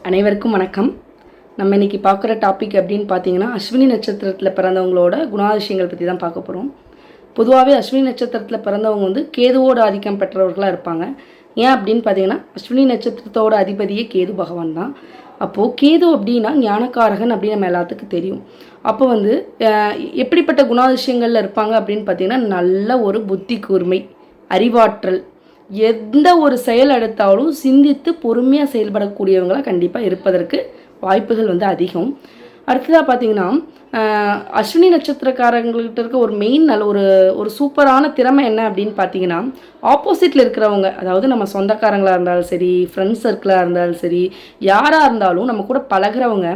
அனைவருக்கும் வணக்கம். நம்ம இன்றைக்கி பார்க்குற டாபிக் அப்படின்னு பார்த்தீங்கன்னா அஸ்வினி நட்சத்திரத்தில் பிறந்தவங்களோட குணாதிசயங்கள் பற்றி தான் பார்க்க போகிறோம். பொதுவாகவே அஸ்வினி நட்சத்திரத்தில் பிறந்தவங்க கேதுவோட ஆதிக்கம் பெற்றவர்களாக இருப்பாங்க. ஏன் அப்படின்னு பார்த்தீங்கன்னா அஸ்வினி நட்சத்திரத்தோட அதிபதியே கேது பகவான் தான். அப்போது கேது அப்படின்னா ஞானக்காரகன் அப்படின்னு நம்ம எல்லாத்துக்கும் தெரியும். அப்போ எப்படிப்பட்ட குணாதிசயங்களில் இருப்பாங்க அப்படின்னு பார்த்தீங்கன்னா நல்ல ஒரு புத்தி கூர்மை, அறிவாற்றல், எந்த ஒரு செயல் எடுத்தாலும் சிந்தித்து பொறுமையாக செயல்படக்கூடியவங்களாக கண்டிப்பாக இருப்பதற்கு வாய்ப்புகள் அதிகம். அடுத்ததாக பார்த்திங்கன்னா அஸ்வினி நட்சத்திரக்காரங்கள்கிட்ட இருக்க ஒரு மெயின் நல்ல ஒரு சூப்பரான திறமை என்ன அப்படின்னு பார்த்தீங்கன்னா, ஆப்போசிட்டில் இருக்கிறவங்க, அதாவது நம்ம சொந்தக்காரங்களாக இருந்தாலும் சரி, ஃப்ரெண்ட்ஸ் சர்க்கிளாக இருந்தாலும் சரி, யாராக இருந்தாலும் நம்ம கூட பழகிறவங்க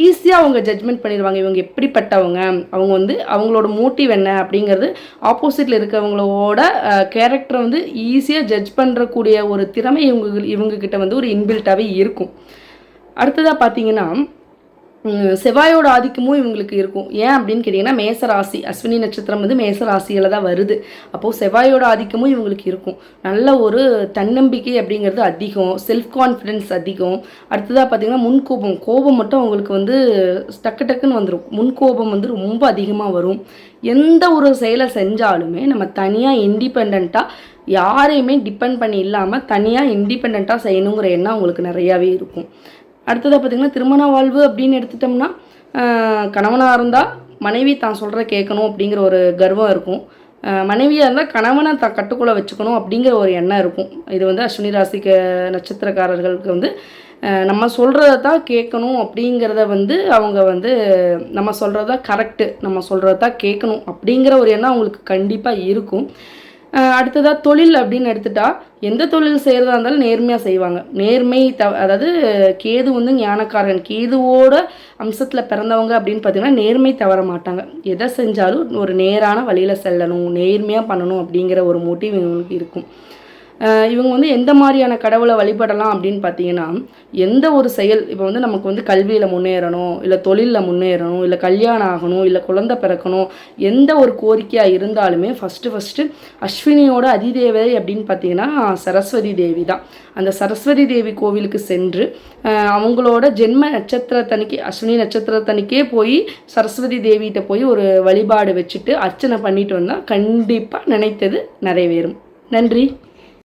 ஈஸியாக அவங்க ஜட்ஜ்மெண்ட் பண்ணிடுவாங்க. இவங்க எப்படிப்பட்டவங்க, அவங்க அவங்களோட மோட்டிவ் என்ன அப்படிங்கிறது ஆப்போசிட்டில் இருக்கிறவங்களோட கேரக்டரை ஈஸியாக ஜட்ஜ் பண்ணுறக்கூடிய ஒரு திறமை இவங்கக்கிட்ட ஒரு இன்பில்ட்டாகவே இருக்கும். அடுத்ததாக பார்த்தீங்கன்னா செவ்வாயோட ஆதிக்கமும் இவங்களுக்கு இருக்கும். ஏன் அப்படின்னு கேட்டிங்கன்னா மேசராசி, அஸ்வினி நட்சத்திரம் மேசராசியில் தான் வருது. அப்போது செவ்வாயோட ஆதிக்கமும் இவங்களுக்கு இருக்கும். நல்ல ஒரு தன்னம்பிக்கை அப்படிங்கிறது அதிகம், செல்ஃப் கான்ஃபிடென்ஸ் அதிகம். அடுத்ததாக பார்த்திங்கன்னா கோபம் மட்டும் அவங்களுக்கு டக்கு டக்குன்னு வந்துடும். முன்கோபம் ரொம்ப அதிகமாக வரும். எந்த ஒரு செயலை செஞ்சாலுமே நம்ம தனியாக இண்டிபெண்ட்டாக யாரையுமே டிபெண்ட் பண்ணி இல்லாமல் தனியாக இண்டிபெண்ட்டாக செய்யணுங்கிற எண்ணம் அவங்களுக்கு நிறையாவே இருக்கும். அடுத்ததாக பார்த்திங்கன்னா திருமண வாழ்வு அப்படின்னு எடுத்துட்டோம்னா கணவனாக இருந்தால் மனைவி தான் சொல்கிற கேட்கணும் அப்படிங்கிற ஒரு கர்வம் இருக்கும். மனைவியாக இருந்தால் கணவனை தான் கட்டுக்குள்ளே வச்சுக்கணும் அப்படிங்கிற ஒரு எண்ணம் இருக்கும். இது அஸ்வினி ராசிக்கு நட்சத்திரக்காரர்களுக்கு நம்ம சொல்கிறத தான் கேட்கணும் அப்படிங்கிறத அவங்க நம்ம சொல்கிறதா கரெக்டு, நம்ம சொல்கிறத தான் கேட்கணும் அப்படிங்கிற ஒரு எண்ணம் அவங்களுக்கு கண்டிப்பாக இருக்கும். அடுத்ததாக தொழில் அப்படின்னு எடுத்துட்டா எந்த தொழில் செய்கிறதா இருந்தாலும் நேர்மையாக செய்வாங்க. நேர்மை அதாவது கேது ஞானக்காரன், கேதுவோட அம்சத்தில் பிறந்தவங்க அப்படின்னு பார்த்தீங்கன்னா நேர்மை தவற மாட்டாங்க. எதை செஞ்சாலும் ஒரு நேரான வழியில் செல்லணும், நேர்மையாக பண்ணணும் அப்படிங்கிற ஒரு மோட்டிவ் இவங்களுக்கு இருக்கும். இவங்க எந்த மாதிரியான கடவுளை வழிபடலாம் அப்படின்னு பார்த்தீங்கன்னா, எந்த ஒரு செயல் இப்போ நமக்கு கல்வியில் முன்னேறணும், இல்லை தொழிலில் முன்னேறணும், இல்லை கல்யாணம் ஆகணும், இல்லை குழந்தை பிறக்கணும், எந்த ஒரு கோரிக்கையாக இருந்தாலுமே ஃபஸ்ட்டு அஸ்வினியோட அதிதேவதை அப்படின்னு பார்த்தீங்கன்னா சரஸ்வதி தேவி தான். அந்த சரஸ்வதி தேவி கோவிலுக்கு சென்று அவங்களோட ஜென்ம நட்சத்திரத்தன்னைக்கு, அஸ்வினி நட்சத்திரத்தன்னைக்கே போய் சரஸ்வதி தேவிகிட்ட போய் ஒரு வழிபாடு வச்சுட்டு அர்ச்சனை பண்ணிட்டு வந்தால் கண்டிப்பாக நினைத்தது நிறைவேறும். நன்றி.